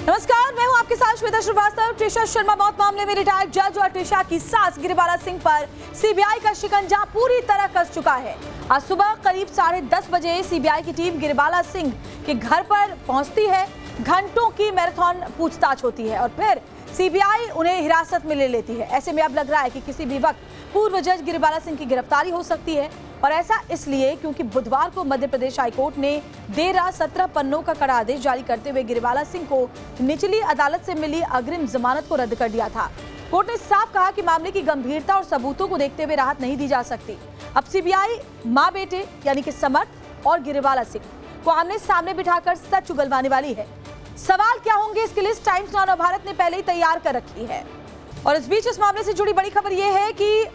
नमस्कार, मैं हूं आपके साथ श्वेता श्रीवास्तव। ट्रिशा शर्मा मौत मामले में रिटायर्ड जज और ट्रिशा की सास गिरिबाला सिंह पर सीबीआई का शिकंजा पूरी तरह कस चुका है। आज सुबह करीब 10:30 बजे सीबीआई की टीम गिरिबाला सिंह के घर पर पहुंचती है। घंटों की मैराथन पूछताछ होती है और फिर सीबीआई उन्हें हिरासत में ले लेती है। ऐसे में अब लग रहा है कि किसी भी वक्त पूर्व जज गिरिबाला सिंह की गिरफ्तारी हो सकती है, और ऐसा इसलिए क्योंकि बुधवार को मध्य प्रदेश हाईकोर्ट ने देर रात 17 पन्नों का कड़ा आदेश जारी करते हुए गिरिबाला सिंह को निचली अदालत से मिली अग्रिम जमानत को रद्द कर दिया था। कोर्ट ने साफ कहा कि मामले की गंभीरता और सबूतों को देखते हुए राहत नहीं दी जा सकती। अब सीबीआई मां बेटे यानी कि समर्थ और गिरिबाला सिंह को आमने सामने बिठाकर सच उगलवाने वाली है। सवाल क्या होंगे, इसकी लिस्ट टाइम्स नाउ भारत ने पहले ही तैयार कर रखी है। और इस बीच इस मामले से जुड़ी बड़ी खबर यह है कि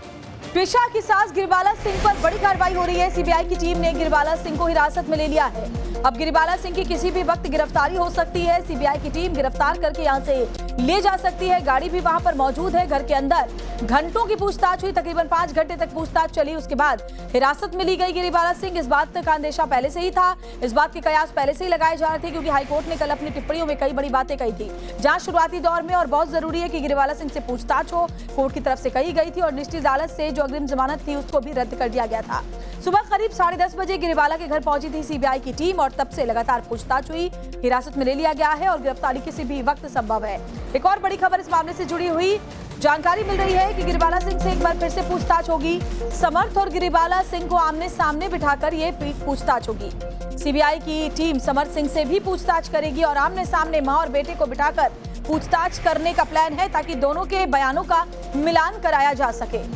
ट्रिशा की सास गिरिबाला सिंह पर बड़ी कार्रवाई हो रही है। सीबीआई की टीम ने गिरिबाला सिंह को हिरासत में ले लिया है। अब गिरिबाला सिंह की किसी भी वक्त गिरफ्तारी हो सकती है। सीबीआई की टीम गिरफ्तार करके यहां से ले जा सकती है। गाड़ी भी वहां पर मौजूद है। घर के अंदर घंटों की पूछताछ हुई, तकरीबन 5 घंटे तक पूछताछ चली। उसके बाद हिरासत में ली गई गिरिबाला सिंह। इस बात का अंदेशा पहले से ही था, इस बात के कयास पहले से ही लगाए जा रहे थे, क्योंकि हाईकोर्ट ने कल अपनी टिप्पणियों में कई बड़ी बातें कही थी। जांच शुरुआती दौर में और बहुत जरूरी है कि गिरिबाला सिंह से पूछताछ हो, कोर्ट की तरफ से कही गई थी, और निचली अदालत से जो अग्रिम जमानत थी उसको भी रद्द कर दिया गया था। सुबह करीब 10:30 बजे गिरिबाला के घर पहुंची थी सीबीआई की टीम, और तब से लगातार पूछताछ हुई। हिरासत में ले लिया गया है और गिरफ्तारी किसी भी वक्त संभव है। एक और बड़ी खबर इस मामले से जुड़ी हुई जानकारी मिल रही है कि गिरिबाला सिंह से एक बार फिर से पूछताछ होगी। समर्थ और गिरिबाला सिंह को आमने सामने बिठाकर ये पूछताछ होगी। सीबीआई की टीम समर्थ सिंह से भी पूछताछ करेगी और आमने सामने मां और बेटे को बिठाकर पूछताछ करने का प्लान है, ताकि दोनों के बयानों का मिलान कराया जा सके।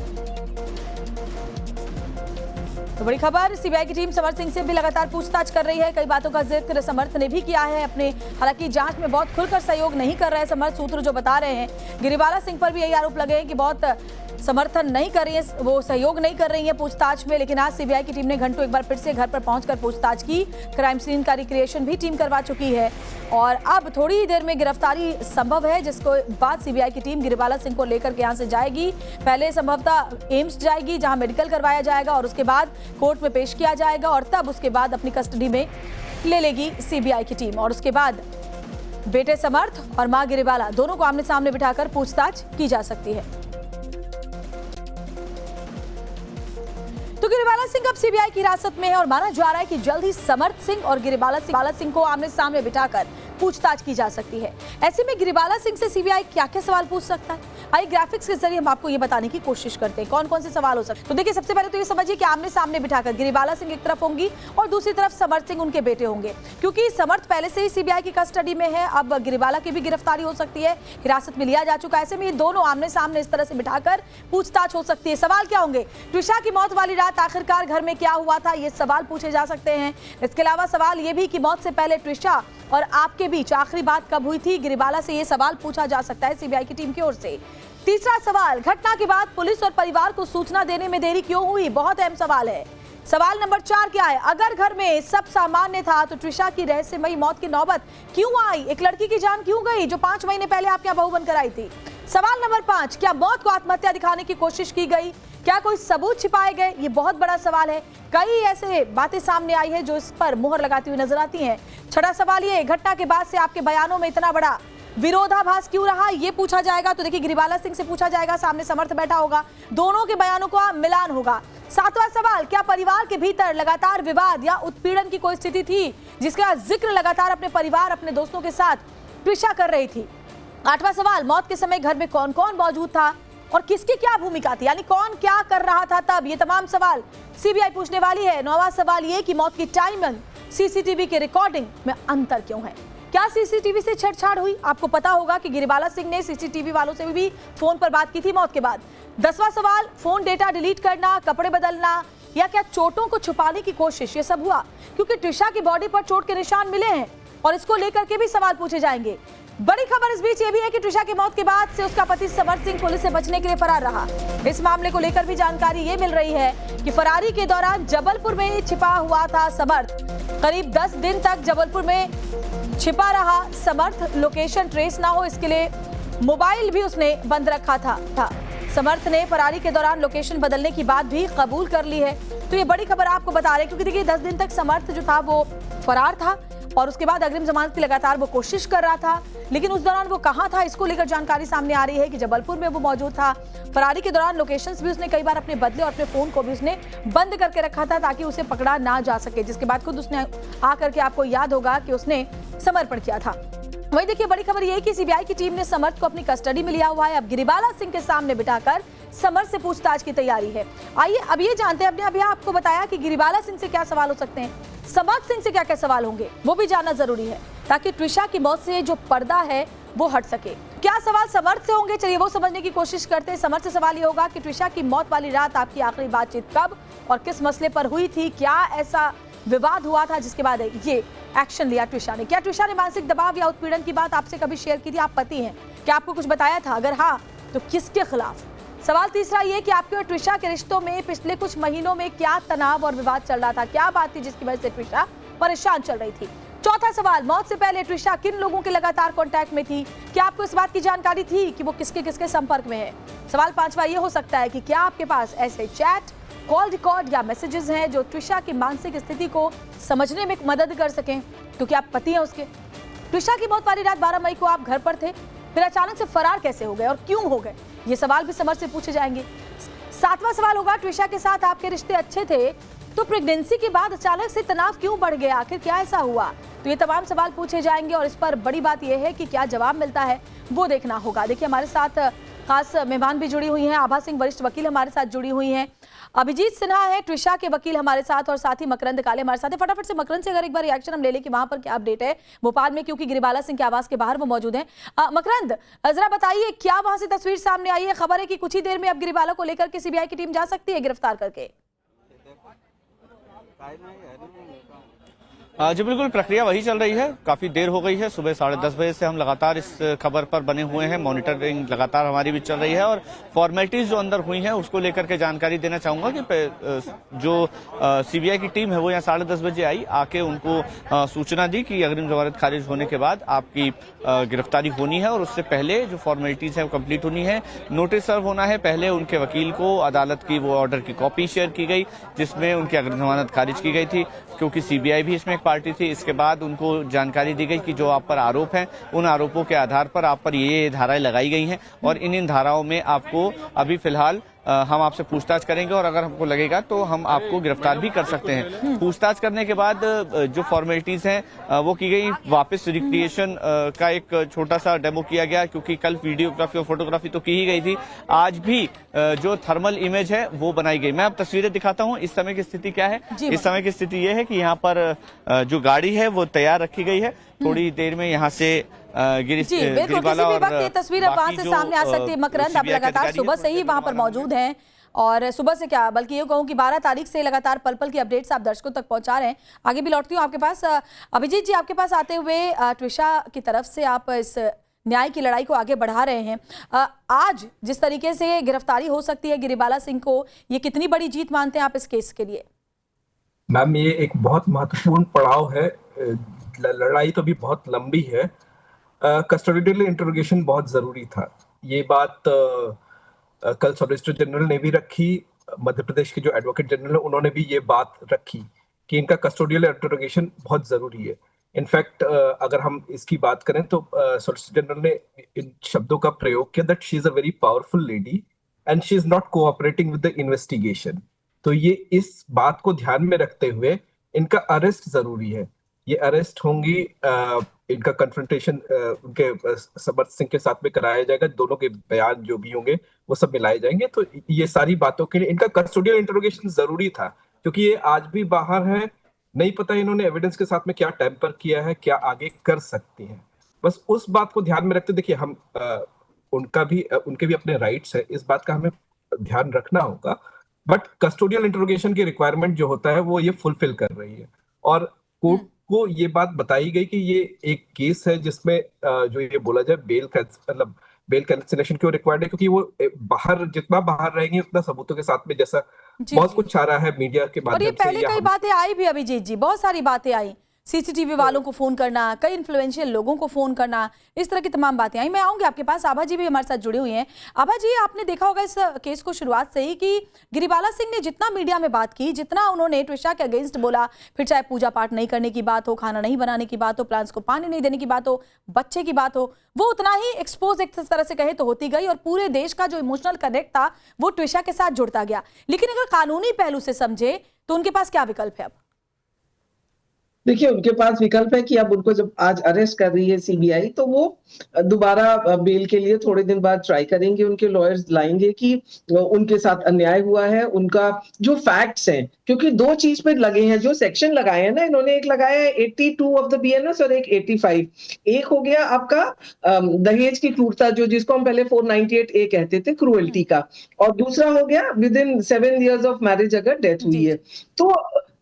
तो बड़ी खबर, सीबीआई की टीम समर्थ सिंह से भी लगातार पूछताछ कर रही है। कई बातों का जिक्र समर्थ ने भी किया है अपने, हालांकि जांच में बहुत खुलकर सहयोग नहीं कर रहे हैं समर्थ। सूत्र जो बता रहे हैं गिरिबाला सिंह पर भी यही आरोप लगे हैं कि बहुत समर्थन नहीं कर रही है, वो सहयोग नहीं कर रही है पूछताछ में। लेकिन आज सीबीआई की टीम ने घंटों एक बार फिर से घर पर पहुंचकर पूछताछ की। क्राइम सीन का रिक्रिएशन भी टीम करवा चुकी है और अब थोड़ी ही देर में गिरफ्तारी संभव है, जिसको बाद सीबीआई की टीम गिरिबाला सिंह को लेकर के यहाँ से जाएगी। पहले संभवतः एम्स जाएगी, जहां मेडिकल करवाया जाएगा, और उसके बाद कोर्ट में पेश किया जाएगा, और तब उसके बाद अपनी कस्टडी में ले लेगी सीबीआई की टीम। और उसके बाद बेटे समर्थ और मां गिरिबाला दोनों को आमने सामने बिठाकर पूछताछ की जा सकती है। तो गिरिबाला सिंह अब सीबीआई की हिरासत में है और माना जा रहा है कि जल्द ही समर्थ सिंह और गिरिबाला सिंह को आमने सामने बिठाकर पूछताछ की जा सकती है। ऐसे में गिरिबाला सिंह से सीबीआई क्या क्या सवाल पूछ सकता है, आइए ग्राफिक्स के जरिए हम आपको ये बताने की कोशिश करते हैं कौन कौन से सवाल हो सकते हैं। तो देखिए, सबसे पहले तो ये समझिए कि आमने सामने बिठाकर गिरिबाला सिंह एक तरफ होंगी और दूसरी तरफ समर्थ सिंह उनके बेटे होंगे। क्योंकि समर्थ पहले से ही सीबीआई की कस्टडी में है, अब गिरिबाला की भी गिरफ्तारी हो सकती है, हिरासत में लिया जा चुका है। ऐसे में ये दोनों आमने सामने इस तरह से बिठाकर पूछताछ हो सकती है। सवाल क्या होंगे? ट्रिशा की मौत वाली रात आखिरकार घर में क्या हुआ था, ये सवाल पूछे जा सकते हैं। इसके अलावा सवाल ये भी कि मौत से पहले ट्रिशा और आपके बीच आखिरी बात कब हुई थी, गिरिबाला से ये सवाल पूछा जा सकता है सीबीआई की टीम की ओर से। तीसरा सवाल, घटना के बाद पुलिस और परिवार को सूचना देने में देरी क्यों हुई, बहुत अहम सवाल है। सवाल नंबर 4 क्या है, अगर घर में सब सामान्य था तो ट्रिशा की रहस्यमयी मौत की नौबत क्यों आई, एक लड़की की जान क्यों गई जो 5 महीने पहले आपके यहाँ बहू बनकर आई थी। सवाल नंबर 5, क्या मौत को आत्महत्या दिखाने की कोशिश की गई, क्या कोई सबूत छिपाए गए, ये बहुत बड़ा सवाल है। कई ऐसे बातें सामने आई है जो इस पर मुहर लगाती हुई नजर आती हैं। छठा सवाल ये, घटना के बाद से आपके बयानों में इतना बड़ा विरोधाभास क्यों रहा, ये पूछा जाएगा। तो देखिए, गिरिबाला सिंह से पूछा जाएगा, सामने समर्थ बैठा होगा, दोनों के बयानों का मिलान होगा। सातवां सवाल, क्या परिवार के भीतर लगातार विवाद या उत्पीड़न की कोई स्थिति थी जिसका जिक्र लगातार अपने परिवार अपने दोस्तों के साथ ट्रिशा कर रही थी। आठवां सवाल, मौत के समय घर में कौन कौन मौजूद था और किसकी क्या भूमिका थी, यानी कौन क्या कर रहा था तब, ये तमाम सवाल सीबीआई पूछने वाली है। नौवां सवाल ये कि मौत की टाइमिंग सीसीटीवी के रिकॉर्डिंग में अंतर क्यों है, क्या सीसीटीवी से छेड़छाड़ हुई। आपको पता होगा कि गिरिबाला सिंह ने सीसीटीवी वालों से भी फोन पर बात की थी मौत के बाद। 10वां सवाल, फोन डेटा डिलीट करना, कपड़े बदलना या क्या चोटों को छुपाने की कोशिश, ये सब हुआ क्योंकि ट्रिशा की बॉडी पर चोट के निशान मिले हैं और इसको लेकर के भी सवाल पूछे जाएंगे। बड़ी खबर इस बीच ये भी है कि ट्रिशा की मौत के बाद से उसका पति समर्थ सिंह पुलिस से बचने के लिए फरार रहा। इस मामले को लेकर भी जानकारी ये मिल रही है कि फरारी के दौरान जबलपुर में छिपा हुआ था समर्थ। करीब 10 दिन तक जबलपुर में छिपा रहा समर्थ, लोकेशन ट्रेस ना हो इसके लिए मोबाइल भी उसने बंद रखा था। समर्थ ने फरारी के दौरान लोकेशन बदलने की बात भी कबूल कर ली है। तो ये बड़ी खबर आपको बता रहे हैं, क्योंकि देखिए 10 दिन तक समर्थ जो था वो फरार था और उसके बाद अग्रिम जमानत की लगातार वो कोशिश कर रहा था, लेकिन उस दौरान वो कहां था, इसको लेकर जानकारी सामने आ रही है कि जबलपुर में वो मौजूद था। फरारी के दौरान लोकेशंस भी उसने कई बार अपने बदले और अपने फोन को भी उसने बंद करके रखा था ताकि उसे पकड़ा ना जा सके, जिसके बाद खुद उसने आकर के, आपको याद होगा कि उसने समर्पण किया था। वहीं देखिए बड़ी खबर यह है कि सीबीआई की टीम ने समर्थ को अपनी कस्टडी में लिया हुआ है। अब गिरिबाला सिंह के सामने बिठाकर समर्थ से पूछताछ की तैयारी है। आइए अब ये जानते हैं, अपने अभी आपको बताया कि गिरिबाला सिंह से क्या सवाल हो सकते हैं, समर्थ सिंह से क्या क्या सवाल होंगे, वो भी जानना जरूरी है ताकि ट्रिशा की मौत से जो पर्दा है वो हट सके। क्या सवाल समर्थ से होंगे, चलिए वो समझने की कोशिश करते हैं। समर्थ से सवाल ये होगा कि ट्रिशा की मौत वाली रात आपकी आखिरी बातचीत कब और किस मसले पर हुई थी, क्या ऐसा विवाद हुआ था जिसके बाद ये एक्शन लिया ट्रिशा ने? क्या ट्रिशा ने मानसिक दबाव या उत्पीड़न की बात आपसे कभी शेयर की थी? आप पति हैं, क्या आपको कुछ बताया था? अगर हाँ तो किसके खिलाफ? सवाल तीसरा ये कि आपके और ट्रिशा के रिश्तों में पिछले कुछ महीनों में क्या तनाव और विवाद चल रहा था, क्या बात थी जिसकी वजह से ट्रिशा परेशान चल रही थी? चौथा सवाल, मौत से पहले ट्रिशा किन लोगों के लगातार कांटेक्ट में थी, क्या आपको इस बात की जानकारी थी कि वो किसके किसके संपर्क में है? सवाल पांचवा ये हो सकता है कि क्या आपके पास ऐसे चैट, कॉल रिकॉर्ड या मैसेजेस हैं जो ट्रिशा की मानसिक स्थिति को समझने में मदद कर सकें, क्योंकि आप पति हैं उसके। ट्रिशा की मौत वाली रात 12 मई को आप घर पर थे, फिर अचानक से फरार कैसे हो गए और क्यों हो गए, ये सवाल भी समर्थ से पूछे जाएंगे। सातवां सवाल होगा, ट्रिशा के साथ आपके रिश्ते अच्छे थे तो प्रेगनेंसी के बाद अचानक से तनाव क्यों बढ़ गया, आखिर क्या ऐसा हुआ? तो ये तमाम सवाल पूछे जाएंगे और इस पर बड़ी बात यह है कि क्या जवाब मिलता है वो देखना होगा। देखिए हमारे साथ खास मेहमान भी जुड़ी हुई हैं, आभा सिंह वरिष्ठ वकील हमारे साथ जुड़ी हुई हैं, अभिजीत सिन्हा है ट्रिशा के वकील हमारे साथ, और साथ ही मकरंद काले हमारे साथ है। फटाफट से मकरंद से अगर एक बार रिएक्शन हम ले लें कि वहां पर क्या अपडेट है भोपाल में, क्योंकि गिरिबाला सिंह के आवास के बाहर वो मौजूद हैं। मकरंद जरा बताइए क्या वहां से तस्वीर सामने आई है? खबर है कि कुछ ही देर में अब गिरिबाला को लेकर के सीबीआई की टीम जा सकती है गिरफ्तार करके। जी बिल्कुल, प्रक्रिया वही चल रही है। काफी देर हो गई है, सुबह 10:30 बजे से हम लगातार इस खबर पर बने हुए हैं, मॉनिटरिंग लगातार हमारी भी चल रही है और फॉर्मेलिटीज जो अंदर हुई हैं उसको लेकर के जानकारी देना चाहूंगा कि जो सीबीआई की टीम है वो यहाँ 10:30 बजे आई, आके उनको सूचना दी कि अग्रिम जमानत खारिज होने के बाद आपकी गिरफ्तारी होनी है और उससे पहले जो फॉर्मेलिटीज है वो कंप्लीट होनी है, नोटिस सर्व होना है। पहले उनके वकील को अदालत की वो ऑर्डर की कॉपी शेयर की गई जिसमें उनकी अग्रिम जमानत खारिज की गई थी, क्योंकि सीबीआई भी इसमें पार्टी थी। इसके बाद उनको जानकारी दी गई कि जो आप पर आरोप हैं उन आरोपों के आधार पर आप पर ये धाराएं लगाई गई हैं और इन धाराओं में आपको अभी फिलहाल हम आपसे पूछताछ करेंगे और अगर हमको लगेगा तो हम आपको गिरफ्तार भी कर सकते हैं। पूछताछ करने के बाद जो फॉर्मेलिटीज हैं वो की गई, वापस रिक्रिएशन का एक छोटा सा डेमो किया गया, क्योंकि कल वीडियोग्राफी और फोटोग्राफी तो की ही गई थी, आज भी जो थर्मल इमेज है वो बनाई गई। मैं अब तस्वीरें दिखाता हूँ। इस समय की स्थिति क्या है? इस समय की स्थिति ये है कि यहाँ पर जो गाड़ी है वो तैयार रखी गई है, थोड़ी देर में यहाँ से गिरिबाला और ये तस्वीर वहां से सामने आ सकती है। मकरंद आप लगातार सुबह से ही वहां पर मौजूद हैं और सुबह से क्या बल्कि ये कहूँ कि 12 तारीख से लगातार पल पल की अपडेट्स आप दर्शकों तक पहुंचा रहे हैं। आगे भी लौटती हूँ आपके पास। अभिजीत जी, आपके पास आते हुए ट्रिशा की तरफ से आप इस न्याय की लड़ाई को आगे बढ़ा रहे हैं, आज जिस तरीके से गिरफ्तारी हो सकती है गिरिबाला सिंह को, ये कितनी बड़ी जीत मानते हैं आप इस केस के लिए? मैम, ये एक बहुत महत्वपूर्ण पड़ाव है। लड़ाई तो भी बहुत लंबी है। कस्टोडियल इंटरोगेशन बहुत जरूरी था। ये बात कल सॉलिसिटर जनरल ने भी रखी, मध्य प्रदेश के जो एडवोकेट जनरल है उन्होंने भी ये बात रखी कि इनका कस्टोडियल इंटरोगेशन बहुत जरूरी है। इनफैक्ट अगर हम इसकी बात करें तो सॉलिसिटर जनरल ने इन शब्दों का प्रयोग किया that she is a very powerful lady and she is not cooperating with the investigation. तो ये इस बात को ध्यान में रखते हुए इनका अरेस्ट जरूरी है। ये अरेस्ट होंगी, इनका कन्फ्रंटेशन उनके समर्थ सिंह के साथ में कराया जाएगा, दोनों के बयान जो भी होंगे वो सब मिलाए जाएंगे। तो ये सारी बातों के लिए इनका कस्टोडियल इंटरोगेशन जरूरी था, क्योंकि ये आज भी बाहर है, नहीं पता इन्होंने एविडेंस के साथ में क्या टेम्पर किया है, क्या आगे कर सकती हैं। बस उस बात को ध्यान में रखते, देखिए हम उनके भी अपने राइट्स है, इस बात का हमें ध्यान रखना होगा, बट कस्टोडियल इंटरोगेशन की रिक्वायरमेंट जो होता है वो ये फुलफिल कर रही है। और कोर्ट को ये बात बताई गई कि ये एक केस है जिसमें जो ये बोला जाए बेल कैंसिलेशन क्यों रिक्वायर्ड है, क्योंकि वो जितना बाहर रहेंगे उतना सबूतों के साथ में, जैसा बहुत कुछ आ रहा है मीडिया के माध्यम से। और ये पहले कई बातें आई भी अभिजीत जी, बहुत सारी बातें आई सीसीटीवी वालों को फोन करना, कई इन्फ्लुएंशियल लोगों को फोन करना, इस तरह की तमाम बातें आई। मैं आऊंगी आपके पास। आभा जी भी हमारे साथ जुड़ी हुई हैं। आभा जी, आपने देखा होगा इस केस को शुरुआत से ही कि गिरिबाला सिंह ने जितना मीडिया में बात की, जितना उन्होंने ट्विशा के अगेंस्ट बोला, फिर चाहे पूजा पाठ नहीं करने की बात हो, खाना नहीं बनाने की बात हो, प्लांट्स को पानी नहीं देने की बात हो, बच्चे की बात हो, वो उतना ही एक्सपोज एक तरह से कहे तो होती गई और पूरे देश का जो इमोशनल कनेक्ट था वो ट्विशा के साथ जुड़ता गया। लेकिन अगर कानूनी पहलू से समझे तो उनके पास क्या विकल्प है अब? देखिए, उनके पास विकल्प है कि अब उनको जब आज अरेस्ट कर रही है सीबीआई, तो वो दोबारा बेल के लिए थोड़े दिन बाद ट्राई करेंगे। उनके लॉयर्स लाएंगे कि उनके साथ अन्याय हुआ है, उनका जो फैक्ट्स हैं, क्योंकि दो चीज पे लगे हैं, जो सेक्शन लगाए हैं ना इन्होंने, एक लगाया है 82 ऑफ द बीएनएस और एक 85। एक हो गया आपका दहेज की क्रूरता, जो जिसको हम पहले 498 ए कहते थे, क्रूएल्टी का, और दूसरा हो गया with in 7 years of marriage अगर डेथ हुई है। तो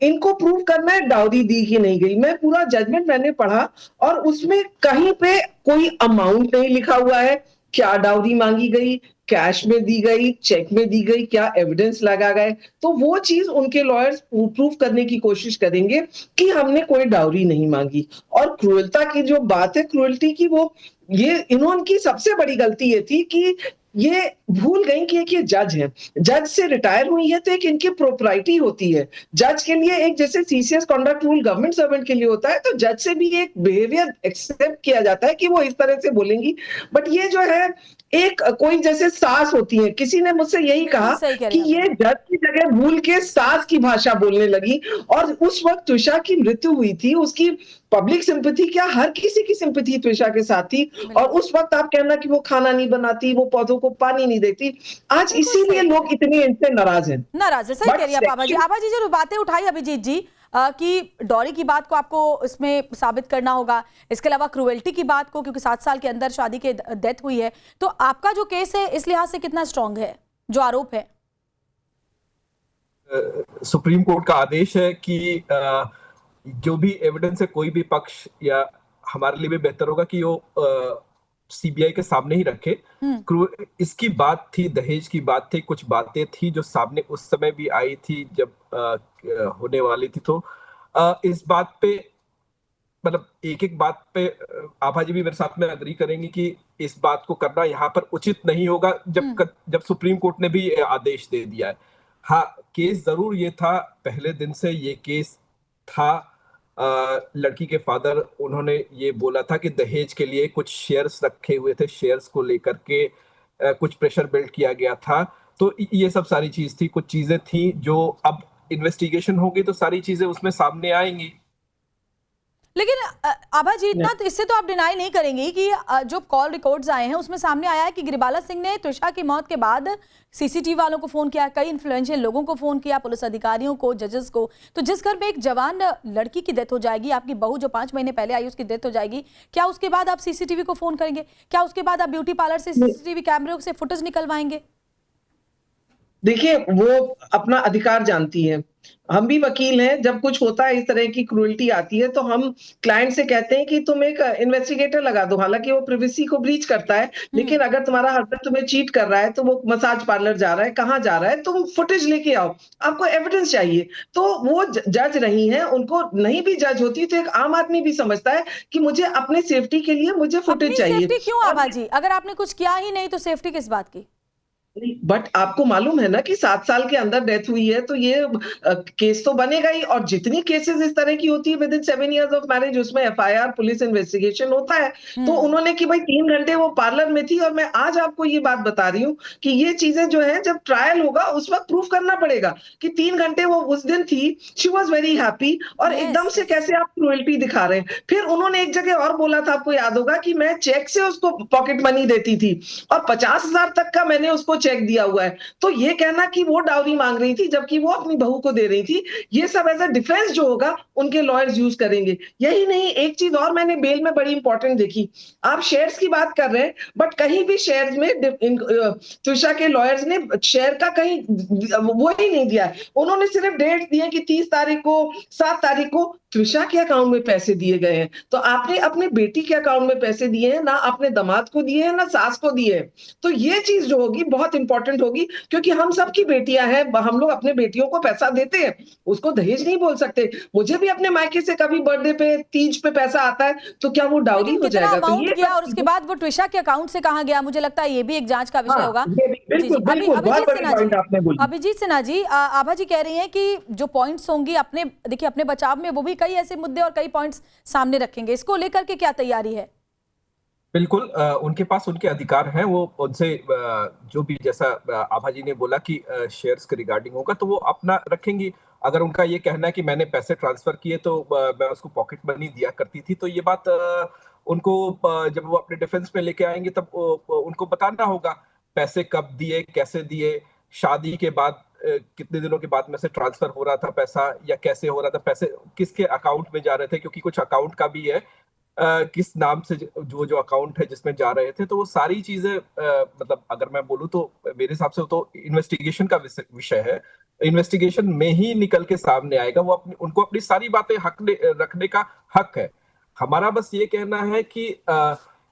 इनको प्रूव करना है डाउरी दी कि नहीं गई। मैं पूरा जजमेंट मैंने पढ़ा और उसमें कहीं पे कोई अमाउंट नहीं लिखा हुआ है, क्या डाउरी मांगी गई, कैश में दी गई, चेक में दी गई, क्या एविडेंस लगा गए। तो वो चीज उनके लॉयर्स प्रूव करने की कोशिश करेंगे कि हमने कोई डाउरी नहीं मांगी। और क्रूरता की जो बात है, क्रूरल्टी की, वो ये इन्होंने सबसे बड़ी गलती ये थी कि ये भूल गई कि एक ये जज है, जज से रिटायर हुई है, तो एक इनकी प्रोप्राइटी होती है। जज के लिए एक जैसे CCS conduct rule government servant के लिए होता है, तो जज से भी एक बिहेवियर एक्सेप्ट किया जाता है कि वो इस तरह से बोलेंगी। बट ये जो है एक कोई जैसे सास होती है, किसी ने मुझसे यही कहा कि ये जज की जगह भूल के सास की भाषा बोलने लगी। और उस वक्त त्विषा की मृत्यु हुई थी, उसकी पब्लिक सिंपैथी क्या हर किसी की सिंपैथी त्विषा के साथ थी। और उस वक्त आप कहना कि वो खाना नहीं बनाती, वो पौधों को पानी नहीं देती, आज इसीलिए लोग इतने इनसे नाराज हैं। नाराज है, सही कह रही है आभा जी। आभा जी जो बातें उठाई अभिजीत जी कि डॉरी की बात को आपको इसमें साबित करना होगा, इसके अलावा क्रूएल्टी की बात को, क्योंकि 7 साल के अंदर शादी के डेथ हुई है, तो आपका जो केस है इस लिहाज से कितना स्ट्रांग है, जो आरोप है? सुप्रीम कोर्ट का आदेश है कि जो भी एविडेंस है, कोई भी पक्ष, या हमारे लिए भी बेहतर होगा कि वो सीबीआई के सामने ही रखे। इसकी बात थी, दहेज की बात थी, कुछ बातें थी जो सामने उस समय भी आई थी जब होने वाली थी। तो इस बात पे, मतलब एक एक बात पे आभा जी भी मेरे साथ में अग्री करेंगे कि इस बात को करना यहाँ पर उचित नहीं होगा, जब सुप्रीम कोर्ट ने भी आदेश दे दिया है। हाँ, केस जरूर ये था, पहले दिन से ये केस था। लड़की के फादर, उन्होंने ये बोला था कि दहेज के लिए कुछ शेयर्स रखे हुए थे, शेयर्स को लेकर के कुछ प्रेशर बिल्ड किया गया था। तो ये सब सारी चीज थी, कुछ चीजें थी जो अब इन्वेस्टिगेशन होगी तो सारी चीजें उसमें सामने आएंगी। लेकिन आभा जी, इतना तो इससे तो आप डिनाई नहीं करेंगे कि जो कॉल रिकॉर्ड्स आए हैं उसमें सामने आया है कि गिरिबाला सिंह ने त्विषा की मौत के बाद सीसीटीवी वालों को फोन किया, कई इन्फ्लुएंशियल लोगों को फोन किया, पुलिस अधिकारियों को, जजेस को। तो जिस घर में एक जवान लड़की की डेथ हो जाएगी, आपकी बहू जो 5 महीने पहले आई उसकी डेथ हो जाएगी, क्या उसके बाद आप सीसीटीवी को फोन करेंगे? क्या उसके बाद आप ब्यूटी पार्लर से सीसीटीवी कैमरे से फुटेज निकलवाएंगे? देखिए, वो अपना अधिकार जानती है, हम भी वकील हैं। जब कुछ होता है, इस तरह की क्रूएल्टी आती है, तो हम क्लाइंट से कहते हैं कि तुम एक इन्वेस्टिगेटर लगा दो। हालांकि वो प्राइवेसी को ब्रीच करता है, लेकिन अगर तुम्हारा हस्बैंड तुम्हें चीट कर रहा है, तो वो मसाज पार्लर जा रहा है, कहाँ जा रहा है, तुम फुटेज लेके आओ, आपको एविडेंस चाहिए। तो वो जज रही हैं, उनको नहीं भी जज होती तो एक आम आदमी भी समझता है कि मुझे अपने सेफ्टी के लिए मुझे फुटेज चाहिए। सेफ्टी क्यों आभा जी? अगर आपने कुछ किया ही नहीं तो सेफ्टी किस बात की? बट आपको मालूम है ना कि 7 साल के अंदर डेथ हुई है, तो ये केस तो बनेगा ही। और जितनी केसेस इस तरह की होती है with in 7 years of marriage, उसमें एफआईआर, पुलिस इन्वेस्टिगेशन होता है। तो उन्होंने कि भाई 3 घंटे वो पार्लर में थी, और मैं आज आपको ये बात बता रही हूँ कि ये चीजें जो है, जब ट्रायल होगा उस वक्त प्रूफ करना पड़ेगा कि 3 घंटे वो उस दिन थी, शी वॉज वेरी हैप्पी, और एकदम से कैसे आप क्रूएल्टी दिखा रहे हैं। फिर उन्होंने एक जगह और बोला था, आपको याद होगा, कि मैं चेक से उसको पॉकेट मनी देती थी और 50,000 तक का मैंने उसको चेक दिया हुआ है। तो ये कहना कि वो डाउरी मांग रही थी जबकि वो अपनी बहू को दे रही थी, ये सब एज अ डिफेंस जो होगा उनके लॉयर्स यूज करेंगे। यही नहीं, एक चीज और मैंने बेल में बड़ी इंपॉर्टेंट देखी। आप शेयर्स की बात कर रहे हैं, बट कहीं भी शेयर्स में त्विषा के लॉयर्स ने शेयर का कहीं वो ही नहीं दिया है। उन्होंने सिर्फ डेट दिए कि 30 तारीख को, 7 तारीख को त्विषा के अकाउंट में पैसे दिए गए हैं। तो आपने अपने बेटी के अकाउंट में पैसे दिए हैं, ना अपने दामाद को दिए हैं, ना सास को दिए हैं। तो ये चीज जो होगी बहुत बहुत इंपॉर्टेंट होगी, क्योंकि हम सबकी बेटियां हैं, हम लोग अपने बेटियों को पैसा देते हैं, उसको दहेज नहीं बोल सकते। मुझे भी अपने मायके से कभी बर्थडे पे, तीज पे पैसा आता है, तो क्या वो डाउरी लेकिन हो कितना जाएगा? तो अमाउंट ये गया और उसके बाद वो ट्विशा के अकाउंट से कहाँ गया, मुझे लगता है ये भी एक जांच का विषय होगा। ये भी बिल्कुल बिल्कुल बहुत बड़ी पॉइंट आपने बोली। अभिजीत सिन्हा जी, आभा जी कह रही हैं कि जो पॉइंट्स होंगी अपने, देखिए अपने बचाव में वो भी कई ऐसे मुद्दे और कई पॉइंट्स सामने रखेंगे, इसको लेकर के क्या तैयारी है? बिल्कुल, उनके पास उनके अधिकार हैं, वो उनसे जो भी, जैसा आभा जी ने बोला कि शेयर्स के रिगार्डिंग होगा तो वो अपना रखेंगी। अगर उनका ये कहना है कि मैंने पैसे ट्रांसफर किए तो मैं उसको पॉकेट मनी दिया करती थी, तो ये बात उनको जब वो अपने डिफेंस में लेके आएंगे तब उनको बताना होगा पैसे कब दिए, कैसे दिए, शादी के बाद कितने दिनों के बाद में से ट्रांसफर हो रहा था पैसा, या कैसे हो रहा था, पैसे किसके अकाउंट में जा रहे थे, क्योंकि कुछ अकाउंट का भी है, किस नाम से जो अकाउंट है जिसमें जा रहे थे। तो वो सारी चीजें मतलब अगर मैं बोलूं तो मेरे हिसाब से वो तो इन्वेस्टिगेशन का विषय है, इन्वेस्टिगेशन में ही निकल के सामने आएगा। वो उनको अपनी सारी बातें रखने का हक है। हमारा बस ये कहना है कि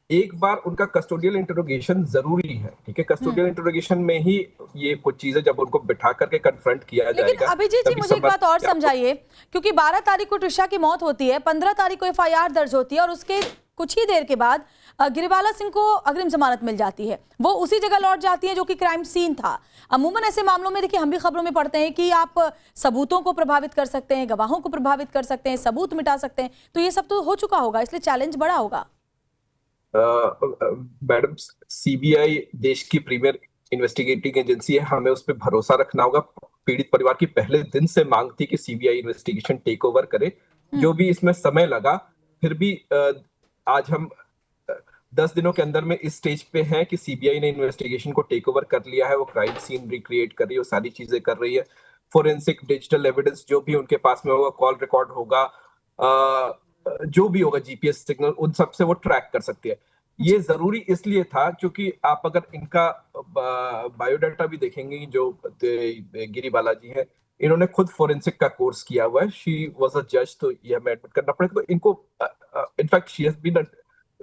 एक बार उनका कस्टोडियल इंटरोगेशन जरूरी है, ठीक है। कस्टोडियल इंटरोगेशन में ही ये कुछ चीजें जब उनको बिठा करके कन्फ्रंट किया जाएगा। लेकिन अभिजीत जी मुझे एक बात और समझाइए, क्योंकि 12 तारीख को ट्विशा की मौत होती है, 15 तारीख को एफआईआर दर्ज होती है और उसके कुछ ही देर के बाद गिरिबाला सिंह को अग्रिम जमानत मिल जाती है, वो उसी जगह लौट जाती है जो कि क्राइम सीन था। अमूमन ऐसे मामलों में देखिए हम भी खबरों में पढ़ते हैं कि आप सबूतों को प्रभावित कर सकते हैं, गवाहों को प्रभावित कर सकते हैं, सबूत मिटा सकते हैं, तो ये सब तो हो चुका होगा, इसलिए चैलेंज बड़ा होगा। मैडम, सीबीआई देश की प्रीमियर इन्वेस्टिगेटिंग एजेंसी है, हमें उस पर भरोसा रखना होगा। पीड़ित परिवार की पहले दिन से मांग थी कि सीबीआई इन्वेस्टिगेशन टेक ओवर करे। जो भी इसमें समय लगा, फिर भी आज हम 10 दिनों के अंदर में इस स्टेज पे हैं कि सीबीआई ने इन्वेस्टिगेशन को टेक ओवर कर लिया है। वो क्राइम सीन रिक्रिएट कर रही है, वो सारी चीजें कर रही है। फोरेंसिक डिजिटल एविडेंस जो भी उनके पास में होगा, कॉल रिकॉर्ड होगा, जो भी होगा, जीपीएस सिग्नल, उन सब से वो ट्रैक कर सकती है। ये जरूरी इसलिए था क्योंकि आप अगर इनका बायोडाटा भी देखेंगे, जो गिरी बालाजी है, इन्होंने खुद फोरेंसिक का कोर्स किया हुआ है। शी वाज अ जज, तो ये हमें एडमिट करना पड़ेगा। तो इनको इनफैक्ट शी हैज बीन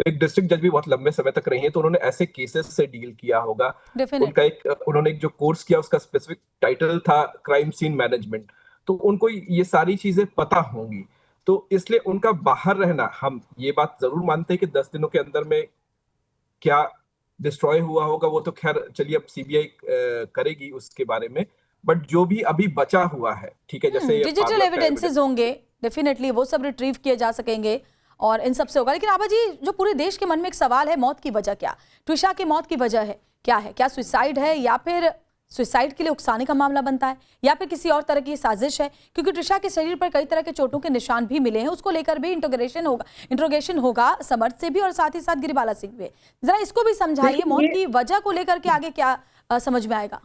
एक डिस्ट्रिक्ट जज भी बहुत लंबे समय तक रही है, तो उन्होंने ऐसे केसेस से डील किया होगा। उनका उन्होंने एक जो कोर्स किया उसका स्पेसिफिक टाइटल था क्राइम सीन मैनेजमेंट, तो उनको ये सारी चीजें पता होंगी। तो इसलिए उनका बाहर रहना, हम ये बात जरूर मानते हैं कि 10 दिनों के अंदर में क्या डिस्ट्रॉय हुआ होगा वो तो खैर चलिए अब सीबीआई करेगी उसके बारे में, बट जो भी अभी बचा हुआ है, ठीक है, जैसे डिजिटल एविडेंसेस होंगे, डेफिनेटली वो सब रिट्रीव किए जा सकेंगे और इन सब से होगा। लेकिन आभा जी, जो पूरे देश के मन में एक सवाल है, मौत की वजह क्या, ट्विशा की मौत की वजह है क्या है? क्या सुसाइड है, या फिर सुसाइड के लिए उकसाने का मामला बनता है, या फिर किसी और तरह की साजिश है? क्योंकि ट्विशा के शरीर पर कई तरह के चोटों के निशान भी मिले हैं, उसको लेकर भी इंट्रोगेशन होगा समर्थ से भी और साथ ही साथ गिरिबाला सिंह भी। जरा इसको भी समझाइए, मौत की वजह को लेकर के आगे क्या समझ में आएगा?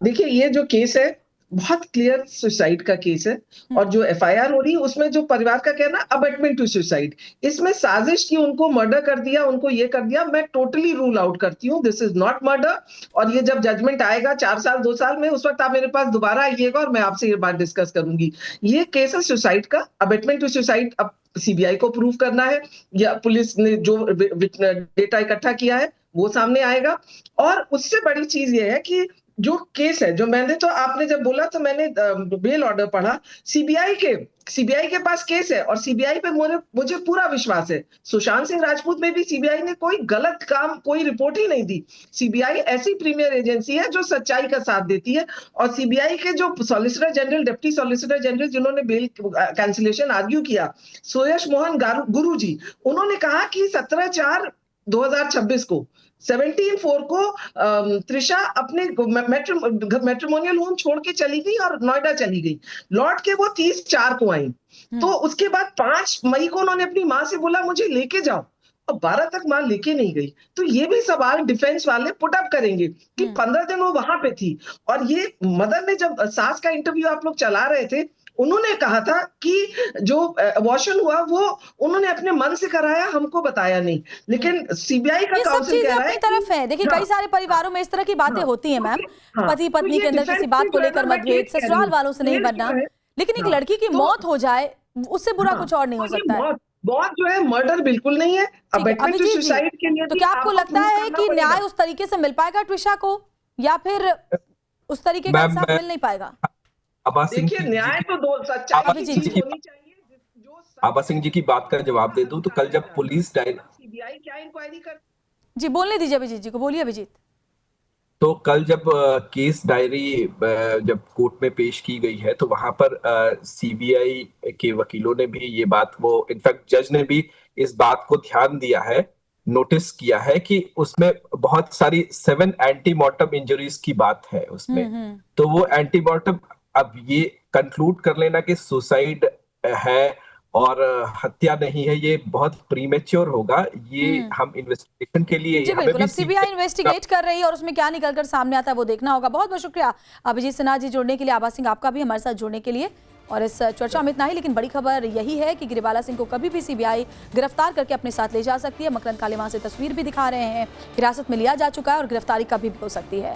देखिए, ये जो केस है बहुत क्लियर सुसाइड का केस है, और जो एफआईआर हो रही है उसमें जो परिवार का कहना अबेटमेंट टू सुसाइड, इसमें साजिश की, उनको मर्डर कर दिया, उनको ये कर दिया, मैं टोटली रूल आउट करती हूँ, दिस इज नॉट मर्डर। और ये जब जजमेंट आएगा 4 साल 2 साल में, उस वक्त आप मेरे पास दोबारा आइएगा और मैं आपसे ये बात डिस्कस करूंगी। ये केस है सुसाइड का, अबेटमेंट टू सुसाइड। अब सीबीआई को प्रूव करना है, या पुलिस ने जो डेटा इकट्ठा किया है वो सामने आएगा। और उससे बड़ी चीज ये है कि जो केस है, जो मैंने, तो आपने जब बोला तो मैंने बेल ऑर्डर पढ़ा, सीबीआई के पास केस है और सीबीआई पे मुझे पूरा विश्वास है। सुशांत सिंह राजपूत में भी सीबीआई ने कोई गलत काम, कोई रिपोर्ट ही नहीं दी। सीबीआई ऐसी प्रीमियर एजेंसी है जो सच्चाई का साथ देती है। और सीबीआई के जो solicitor general, deputy solicitor general जिन्होंने बेल कैंसिलेशन आर्ग्यू किया, सोयश मोहन गुरु जी, उन्होंने कहा कि 17/4/2026 को 17/4 को त्रिशा अपने मैट्रिमोनियल होम छोड़ के चली गई और नोएडा चली गई। लौट के वो 30/4 को आई। तो उसके बाद 5 मई को उन्होंने अपनी माँ से बोला मुझे लेके जाओ, और 12 तक मां लेके नहीं गई। तो ये भी सवाल डिफेंस वाले पुट अप करेंगे कि 15 दिन वो वहां पे थी। और ये मदर ने, जब सास का इंटरव्यू आप लोग चला रहे थे, उन्होंने कहा था कि जो अबॉर्शन हुआ वो उन्होंने अपने मन से कराया, हमको बताया नहीं। लेकिन सीबीआई का काउंसिल कह रहा है तरफ है। देखिए, कई सारे परिवारों में इस तरह की बातें होती हैं मैम, पति पत्नी के अंदर किसी बात को लेकर मतभेद, ससुराल वालों से नहीं बनना, लेकिन एक लड़की की मौत हो जाए उससे बुरा कुछ और नहीं हो सकता है। मौत जो है मर्डर बिल्कुल नहीं है। अभिजीत जी, तो क्या आपको लगता है कि न्याय उस तरीके से मिल पाएगा ट्विशा को? या फिर उस तरीके का मैम, इंसाफ मिल नहीं पाएगा? आभा सिंह देखिए जी न्याय तो दो सच्चाई आभा की सिंह चीज जी होनी चाहिए। जो आभा सिंह जी की बात का जवाब दे दूं तो कल जब पुलिस सीबीआई क्या इंक्वायरी कर जी बोलने दीजिए अभिजीत जी को, बोलिए अभिजीत। तो कल जब केस डायरी जब कोर्ट में पेश की गई है तो वहां पर सीबीआई के वकीलों ने भी ये बात, वो इनफैक्ट जज ने भी इस बात को ध्यान दिया है, नोटिस किया है कि उसमें बहुत सारी 7 एंटीमॉर्टम इंजरीज की बात है उसमें। तो वो एंटीमॉर्टम, अब ये कंक्लूड कर लेना कि सुसाइड है और हत्या नहीं है, ये बहुत प्रीमेच्योर होगा। ये हम इन्वेस्टिगेशन के लिए जी हमें बिल्कुल, भी अब सीबीआई इन्वेस्टिगेट कर रही है और उसमें क्या निकलकर सामने आता है वो देखना होगा। बहुत बहुत शुक्रिया अभिजीत सिन्हा जी जुड़ने के लिए, आभा सिंह आपका भी हमारे साथ जुड़ने के लिए। और इस चर्चा में इतना ही, लेकिन बड़ी खबर यही है कि गिरिबाला सिंह को कभी भी सीबीआई गिरफ्तार करके अपने साथ ले जा सकती है। मकरंद काले वहां से तस्वीर भी दिखा रहे हैं, हिरासत में लिया जा चुका है और गिरफ्तारी कभी भी हो सकती है।